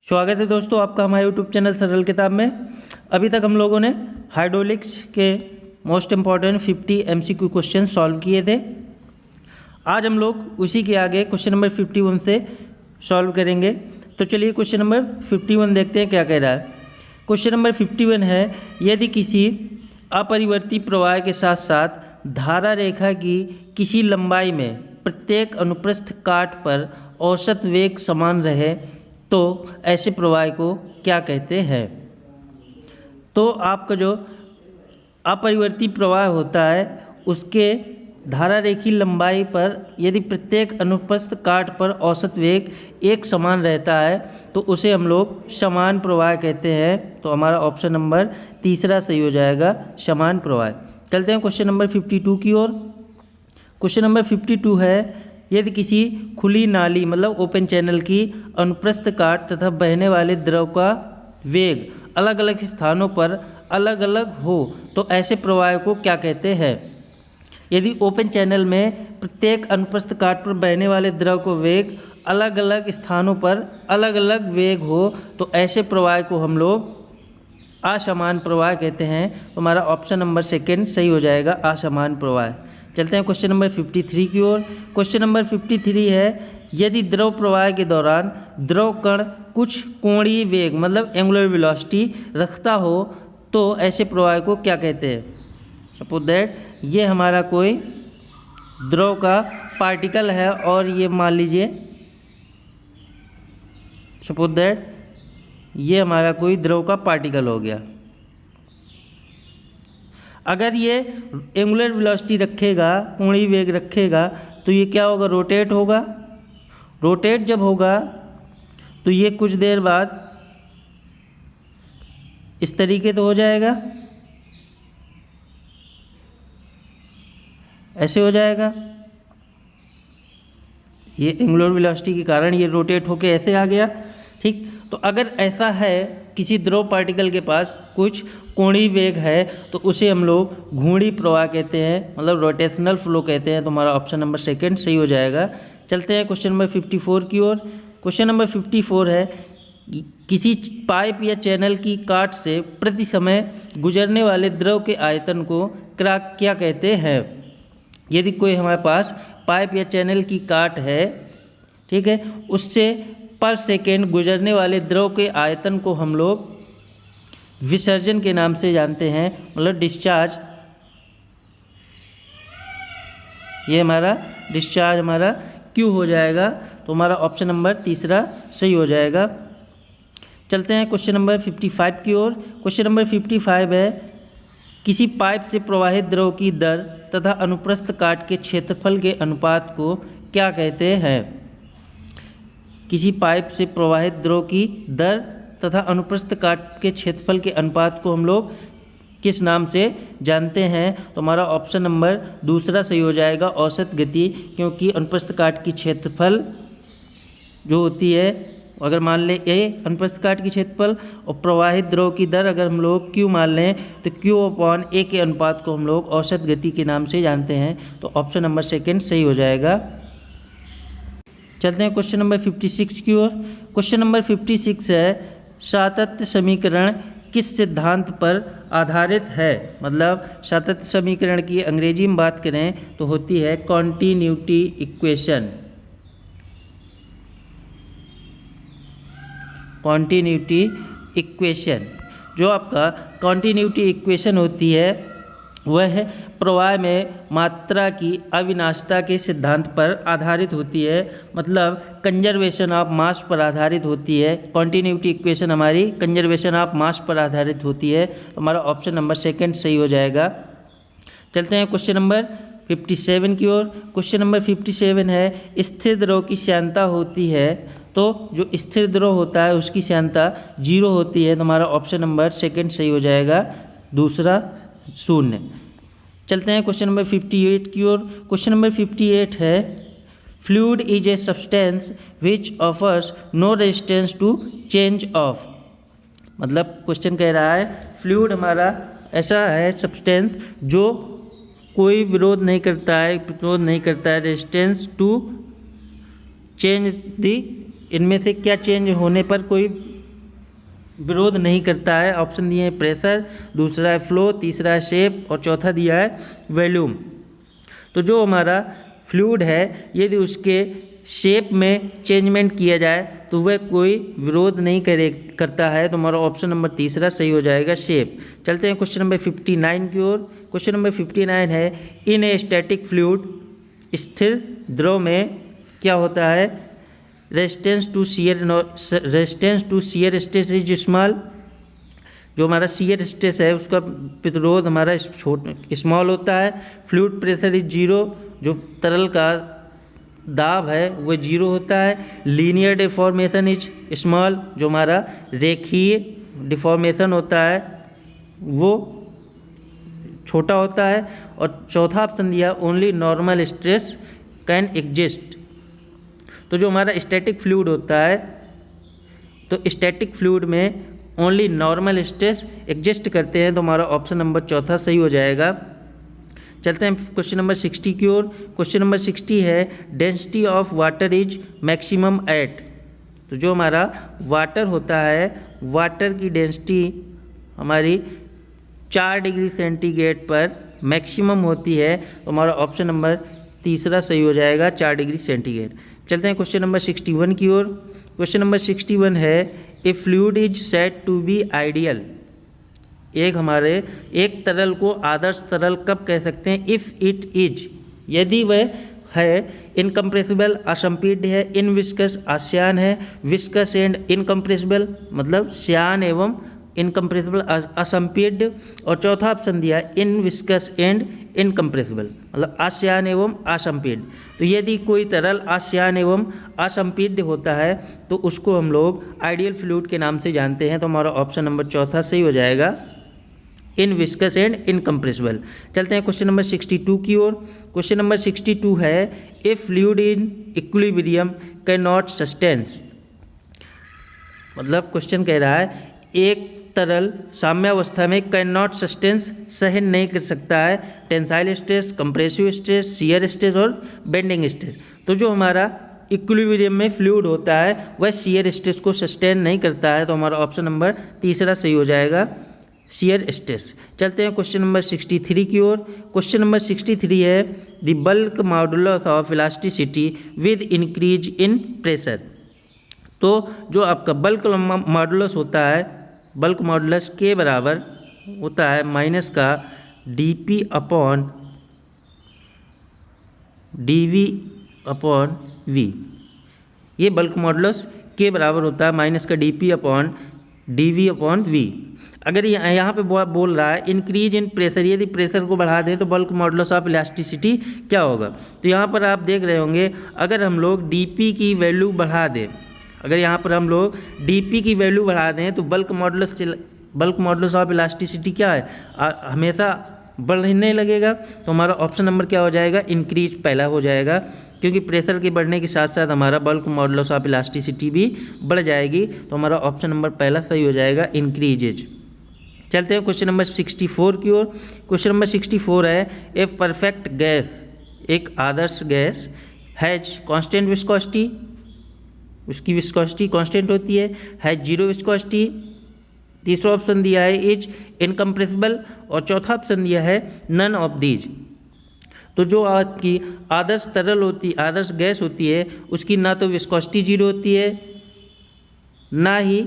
स्वागत है दोस्तों आपका हमारे यूट्यूब चैनल सरल किताब में। अभी तक हम लोगों ने हाइड्रोलिक्स के most important 50 MCQ question solve किए थे। आज हम लोग उसी के आगे क्वेश्चन नंबर 51 से सॉल्व करेंगे। तो चलिए क्वेश्चन नंबर 51 देखते हैं क्या कह रहा है। क्वेश्चन नंबर 51 है, यदि किसी अपरिवर्ती प्रवाह के साथ साथ धारा रेखा की किसी लंबाई में प्रत्येक अनुप्रस्थ काट पर औसत वेग समान रहे तो ऐसे प्रवाह को क्या कहते हैं। तो आपका जो अपरिवर्ती प्रवाह होता है उसके धारा रेखी लंबाई पर यदि प्रत्येक अनुप्रस्थ काट पर औसत वेग एक समान रहता है तो उसे हम लोग समान प्रवाह कहते हैं। तो हमारा ऑप्शन नंबर तीसरा सही हो जाएगा, समान प्रवाह। चलते हैं क्वेश्चन नंबर 52 की ओर। क्वेश्चन नंबर 52 है, यदि किसी खुली नाली मतलब ओपन चैनल की अनुप्रस्थ काट तथा बहने वाले द्रव का वेग अलग अलग स्थानों पर अलग अलग हो तो ऐसे प्रवाह को क्या कहते हैं। यदि ओपन चैनल में प्रत्येक अनुप्रस्थ काट पर बहने वाले द्रव को वेग अलग अलग स्थानों पर अलग अलग वेग हो तो ऐसे प्रवाह को हम लोग असमान प्रवाह कहते हैं। तो हमारा ऑप्शन नंबर सेकंड सही हो जाएगा, असमान प्रवाह। चलते हैं क्वेश्चन नंबर 53 की ओर। क्वेश्चन नंबर 53 है, यदि द्रव प्रवाह के दौरान द्रव कण कुछ कोणीय वेग मतलब एंगुलर वेलोसिटी रखता हो तो ऐसे प्रवाह को क्या कहते हैं। सपोज दैट ये हमारा कोई द्रव का पार्टिकल है और ये मान लीजिए सपोज दैट ये हमारा कोई द्रव का पार्टिकल हो गया। अगर ये एंगुलर वेलोसिटी रखेगा, कोणीय वेग रखेगा तो ये क्या होगा, रोटेट होगा। रोटेट जब होगा तो ये कुछ देर बाद इस तरीके से हो जाएगा, ऐसे हो जाएगा। ये एंगुलर वेलोसिटी के कारण ये रोटेट होके ऐसे आ गया, ठीक। तो अगर ऐसा है किसी द्रव पार्टिकल के पास कुछ कोणीय वेग है तो उसे हम लोग घूर्णी प्रवाह कहते हैं, मतलब रोटेशनल फ्लो कहते हैं। तो हमारा ऑप्शन नंबर सेकंड सही हो जाएगा। चलते हैं क्वेश्चन नंबर 54 की ओर। क्वेश्चन नंबर 54 है, किसी पाइप या चैनल की काट से प्रति समय गुजरने वाले द्रव के आयतन को क्या कहते हैं। यदि कोई हमारे पास पाइप या चैनल की काट है, ठीक है, उससे पर सेकेंड गुजरने वाले द्रव के आयतन को हम लोग विसर्जन के नाम से जानते हैं, मतलब डिस्चार्ज। ये हमारा डिस्चार्ज हमारा क्यू हो जाएगा। तो हमारा ऑप्शन नंबर तीसरा सही हो जाएगा। चलते हैं क्वेश्चन नंबर 55 की ओर। क्वेश्चन नंबर 55 है, किसी पाइप से प्रवाहित द्रव की दर तथा अनुप्रस्थ काट के क्षेत्रफल के अनुपात को क्या कहते हैं। किसी पाइप से प्रवाहित द्रव की दर तथा अनुप्रस्थ काट के क्षेत्रफल के अनुपात को हम लोग किस नाम से जानते हैं। तो हमारा ऑप्शन नंबर दूसरा सही हो जाएगा, औसत गति। क्योंकि अनुप्रस्थ काट की क्षेत्रफल जो होती है, अगर मान लें ए अनुप्रस्थ काट की क्षेत्रफल और प्रवाहित द्रव की दर अगर हम लोग क्यू मान लें तो क्यू अपॉन ए के अनुपात को हम लोग औसत गति के नाम से जानते हैं। तो ऑप्शन नंबर सेकंड सही हो जाएगा। चलते हैं क्वेश्चन नंबर 56 की ओर। क्वेश्चन नंबर 56 है, सातत्य समीकरण किस सिद्धांत पर आधारित है। मतलब सातत्य समीकरण की अंग्रेजी में बात करें तो होती है कॉन्टिन्यूटी इक्वेशन। कॉन्टिन्यूटी इक्वेशन, जो आपका कॉन्टिन्यूटी इक्वेशन होती है वह प्रवाह में मात्रा की अविनाशिता के सिद्धांत पर आधारित होती है, मतलब कंजर्वेशन ऑफ मास पर आधारित होती है। कॉन्टिन्यूटी इक्वेशन हमारी कंजर्वेशन ऑफ मास पर आधारित होती है। हमारा ऑप्शन नंबर सेकंड सही हो जाएगा। चलते हैं क्वेश्चन नंबर 57 की ओर। क्वेश्चन नंबर 57 है, स्थिर द्रव की श्यानता होती है तो जो स्थिर द्रव होता है उसकी श्यानता 0 होती है। तो हमारा ऑप्शन नंबर सेकंड सही हो जाएगा, दूसरा 0। चलते हैं क्वेश्चन नंबर 58 की ओर। क्वेश्चन नंबर 58 है, fluid is a substance which offers no resistance to change of. मतलब क्वेश्चन कह रहा है फ्लूइड हमारा ऐसा है सब्सटेंस जो कोई विरोध नहीं करता है, प्रतिरोध नहीं करता है, रेजिस्टेंस टू चेंज दी, इनमें से क्या चेंज होने पर कोई विरोध नहीं करता है। ऑप्शन दिए हैं प्रेशर, दूसरा है फ्लो, तीसरा है शेप और चौथा दिया है वॉल्यूम। तो जो हमारा फ्लूइड है यदि उसके शेप में चेंजमेंट किया जाए तो वह कोई विरोध नहीं करता है। तो हमारा ऑप्शन नंबर तीसरा सही हो जाएगा, शेप। चलते हैं क्वेश्चन नंबर 59 की ओर। क्वेश्चन नंबर 59 है इन ए स्टैटिक फ्लूइड, स्थिर द्रव में क्या होता है, resistance to shear stress is small. जो हमारा शियर स्ट्रेस है उसका प्रतिरोध हमारा स्मॉल होता है। फ्लूइड प्रेशर इज जीरो, जो तरल का दाब है वो जीरो होता है। लीनियर डिफॉर्मेशन इज स्मॉल, जो हमारा रेखीय डिफॉर्मेशन होता है वो छोटा होता है। और चौथा ऑप्शन दिया only normal stress can exist. तो जो हमारा स्टैटिक फ्लूइड होता है तो स्टैटिक फ्लूइड में ओनली नॉर्मल स्ट्रेस एग्जिस्ट करते हैं। तो हमारा ऑप्शन नंबर चौथा सही हो जाएगा। चलते हैं क्वेश्चन नंबर 60 की ओर। क्वेश्चन नंबर 60 है density of water is maximum at. तो जो हमारा वाटर होता है, वाटर की डेंसिटी हमारी 4 डिग्री सेंटीग्रेड पर मैक्सिमम होती है। तो हमारा ऑप्शन नंबर तीसरा सही हो जाएगा, 4 डिग्री सेंटीग्रेड। चलते हैं क्वेश्चन नंबर 61 की ओर। क्वेश्चन नंबर 61 है a fluid is said to be ideal. एक तरल को आदर्श तरल कब कह सकते हैं, इफ़ इट इज, यदि वह है इनकम्प्रेसिबल असंपीड्य है, इनविस्कस आस्यान है, विस्कस एंड इनकम्प्रेसिबल मतलब श्यान एवं इनकम्प्रेसिबल असंपीड्य। और चौथा ऑप्शन दिया इनविस्कस एंड इनकम्प्रेसिबल मतलब आस्यान एवं असंपीड्य। तो यदि कोई तरल आस्यान एवं असंपीड्य होता है तो उसको हम लोग आइडियल फ्लूइड के नाम से जानते हैं। तो हमारा ऑप्शन नंबर चौथा सही हो जाएगा, इनविस्कस एंड इनकम्प्रेसिबल। चलते हैं क्वेश्चन नंबर 62 की ओर। क्वेश्चन नंबर 62 है a fluid in equilibrium can not sustains. मतलब क्वेश्चन कह रहा है एक तरल साम्यावस्था में कैन नॉट सस्टेंस सहन नहीं कर सकता है tensile stress, compressive stress, shear stress और बेंडिंग स्ट्रेस। तो जो हमारा इक्विलिब्रियम में फ्लूइड होता है वह शियर स्ट्रेस को सस्टेन नहीं करता है। तो हमारा ऑप्शन नंबर तीसरा सही हो जाएगा, शियर स्ट्रेस। चलते हैं क्वेश्चन नंबर 63 की ओर। क्वेश्चन नंबर 63 है the bulk modulus of elasticity with increase in pressure. तो जो आपका बल्क मॉडुलस होता है, बल्क मॉडुलस के बराबर होता है माइनस का dp upon dv upon v। ये बल्क मॉडुलस के बराबर होता है माइनस का dp upon dv upon v। अगर यहाँ पे बोल रहा है इंक्रीज इन प्रेशर, यदि प्रेशर को बढ़ा दें तो बल्क मॉडुलस ऑफ इलास्टिसिटी क्या होगा। तो यहाँ पर आप देख रहे होंगे अगर हम लोग dp की वैल्यू बढ़ा दें, अगर यहाँ पर हम लोग dp की वैल्यू बढ़ा दें तो बल्क मॉडुलस ऑफ इलास्टिसिटी क्या है, हमेशा बढ़ने लगेगा। तो हमारा ऑप्शन नंबर क्या हो जाएगा, इंक्रीज पहला हो जाएगा, क्योंकि प्रेशर के बढ़ने के साथ साथ हमारा बल्क मॉडुलस ऑफ इलास्टिसिटी भी बढ़ जाएगी। तो हमारा ऑप्शन नंबर पहला सही हो जाएगा, इंक्रीजेज। चलते हैं क्वेश्चन नंबर 64 की ओर। क्वेश्चन नंबर 64 है ए परफेक्ट गैस, एक आदर्श गैस हैज कांस्टेंट विस्कोसिटी, उसकी विस्कोसिटी कांस्टेंट होती है जीरो विस्कोसिटी। तीसरा ऑप्शन दिया है इज इनकम्प्रेसिबल और चौथा ऑप्शन दिया है नन ऑफ दीज। तो जो आपकी आदर्श तरल होती, आदर्श गैस होती है उसकी ना तो विस्कोसिटी जीरो होती है, ना ही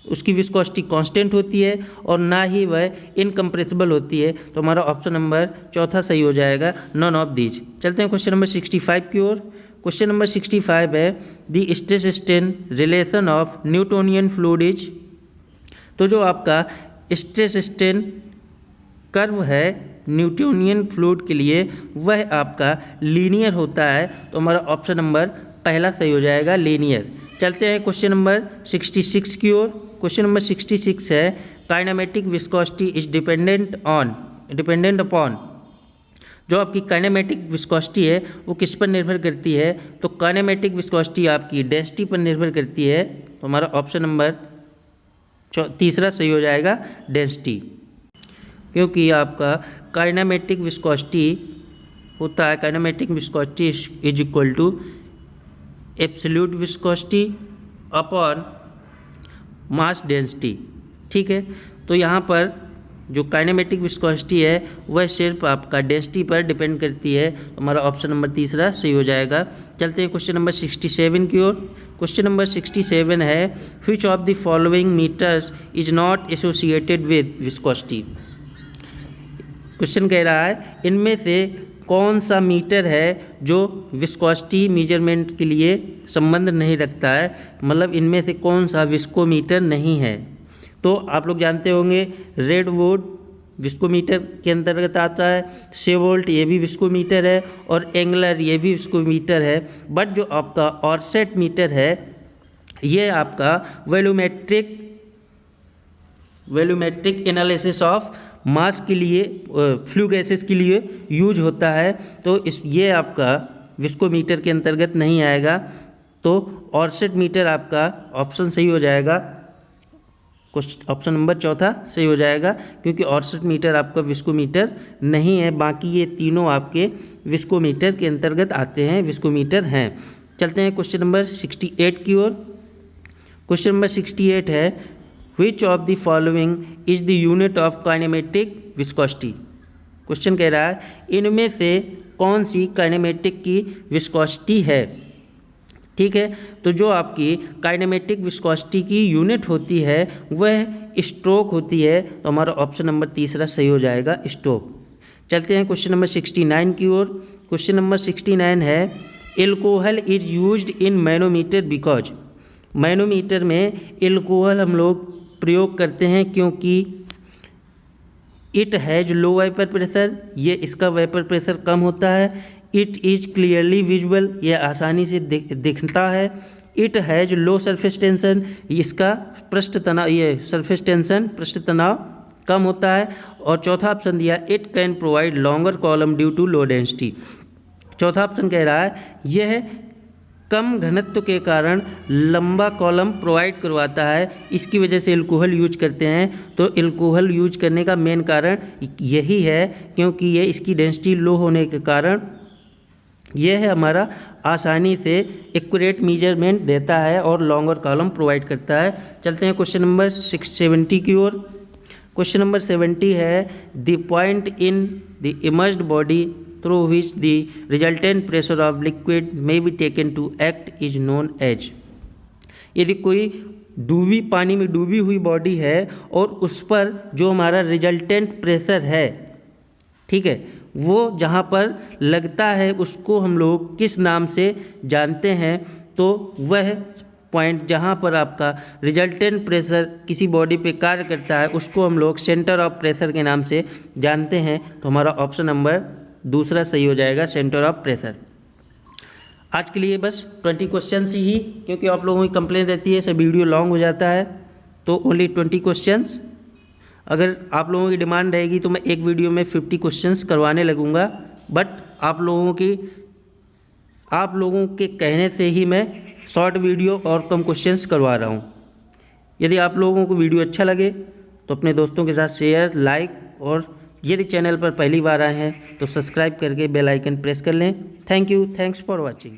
उसकी विस्कोसिटी कांस्टेंट होती है और ना ही वह इनकम्प्रेसिबल होती है। तो हमारा ऑप्शन नंबर चौथा सही हो जाएगा, नन ऑफ दीज। चलते हैं क्वेश्चन नंबर 65 की ओर। क्वेश्चन नंबर 65 है the stress strain relation of Newtonian fluid is. तो जो आपका स्ट्रेस स्ट्रेन कर्व है न्यूटोनियन फ्लूइड के लिए वह आपका लीनियर होता है। तो हमारा ऑप्शन नंबर पहला सही हो जाएगा, लीनियर। चलते हैं क्वेश्चन नंबर 66 की ओर। क्वेश्चन नंबर 66 है kinematic viscosity is dependent upon. जो आपकी काइनेमेटिक विस्कोसिटी है वो किस पर निर्भर करती है, तो काइनेमेटिक विस्कोसिटी आपकी डेंसिटी पर निर्भर करती है। तो हमारा ऑप्शन नंबर तीसरा सही हो जाएगा, डेंसिटी, क्योंकि आपका काइनेमेटिक विस्कोसिटी होता है, kinematic viscosity is equal to absolute viscosity upon mass density. ठीक है, तो यहाँ पर जो काइनेमेटिक विस्कोसिटी है वह सिर्फ आपका डेंसिटी पर डिपेंड करती है। हमारा ऑप्शन नंबर तीसरा सही हो जाएगा। चलते हैं क्वेश्चन नंबर 67 की ओर। क्वेश्चन नंबर 67 है, which of the following meters is not associated with viscosity. Question कह रहा है इनमें से कौन सा मीटर है जो विस्कोसिटी मेजरमेंट के लिए संबंध नहीं रखता है, मतलब इनमें से कौन सा विस्कोमीटर नहीं है। तो आप लोग जानते होंगे रेडवुड विस्कोमीटर के अंतर्गत आता है, सेवोल्ट ये भी विस्कोमीटर है, और एंगलर ये भी विस्कोमीटर है। बट जो आपका ऑरसेट मीटर है ये आपका वॉल्यूमेट्रिक एनालिसिस ऑफ मास के लिए, फ्लू गैसेस के लिए यूज होता है। तो ये आपका विस्कोमीटर के अंतर्गत नहीं आएगा। तो ऑरसेट मीटर आपका ऑप्शन सही हो जाएगा, ऑप्शन नंबर चौथा सही हो जाएगा, क्योंकि ऑरसेट मीटर आपका विस्कोमीटर नहीं है। बाकी ये तीनों आपके विस्कोमीटर के अंतर्गत आते हैं, विस्कोमीटर हैं। चलते हैं क्वेश्चन नंबर 68 की ओर। क्वेश्चन नंबर 68 है, which of the following is the unit of kinematic viscosity. Question कह रहा है इनमें से कौन सी काइनेमेटिक की विस्कोसिटी है। ठीक है, तो जो आपकी काइनेमेटिक विस्कोसिटी की यूनिट होती है वह स्ट्रोक होती है। तो हमारा ऑप्शन नंबर तीसरा सही हो जाएगा, स्ट्रोक। चलते हैं क्वेश्चन नंबर 69 की ओर। क्वेश्चन नंबर 69 है, alcohol is used in manometer because. Manometer में एल्कोहल हम लोग प्रयोग करते हैं क्योंकि it has low vapour pressure, ये इसका वेपर प्रेशर कम होता है। इट इज़ क्लियरली विजुअल, यह आसानी से दिखता है। It has low surface tension, इसका पृष्ठ तनाव, ये सरफेस टेंशन पृष्ठ तनाव कम होता है। और चौथा ऑप्शन दिया, it can provide longer column due to low density. चौथा ऑप्शन कह रहा है यह कम घनत्व के कारण लंबा कॉलम प्रोवाइड करवाता है, इसकी वजह से एल्कोहल यूज करते हैं। तो एल्कोहल यूज करने का मेन कारण यही है, क्योंकि ये इसकी डेंसिटी लो होने के कारण यह है हमारा आसानी से एक्यूरेट मेजरमेंट देता है और लॉन्गर कॉलम प्रोवाइड करता है। चलते हैं क्वेश्चन नंबर 70 की ओर। क्वेश्चन नंबर 70 है, the point in the immersed body through which the resultant pressure of liquid may be taken to act is known as। यदि कोई पानी में डूबी हुई बॉडी है और उस पर जो हमारा रिजल्टेंट प्रेशर है, ठीक है, वो जहाँ पर लगता है उसको हम लोग किस नाम से जानते हैं। तो वह पॉइंट जहाँ पर आपका रिजल्टेंट प्रेशर किसी बॉडी पे कार्य करता है उसको हम लोग सेंटर ऑफ प्रेशर के नाम से जानते हैं। तो हमारा ऑप्शन नंबर दूसरा सही हो जाएगा, सेंटर ऑफ प्रेशर। आज के लिए बस 20 क्वेश्चंस ही, क्योंकि आप लोगों की कंप्लेन रहती है सब वीडियो लॉन्ग हो जाता है, तो ओनली 20 क्वेश्चंस। अगर आप लोगों की डिमांड रहेगी तो मैं एक वीडियो में 50 क्वेश्चंस करवाने लगूंगा, बट आप लोगों के कहने से ही मैं शॉर्ट वीडियो और कम क्वेश्चंस करवा रहा हूँ। यदि आप लोगों को वीडियो अच्छा लगे तो अपने दोस्तों के साथ शेयर, लाइक, और यदि चैनल पर पहली बार आए हैं तो सब्सक्राइब करके बेल आइकन प्रेस कर लें। Thank you, thanks for watching.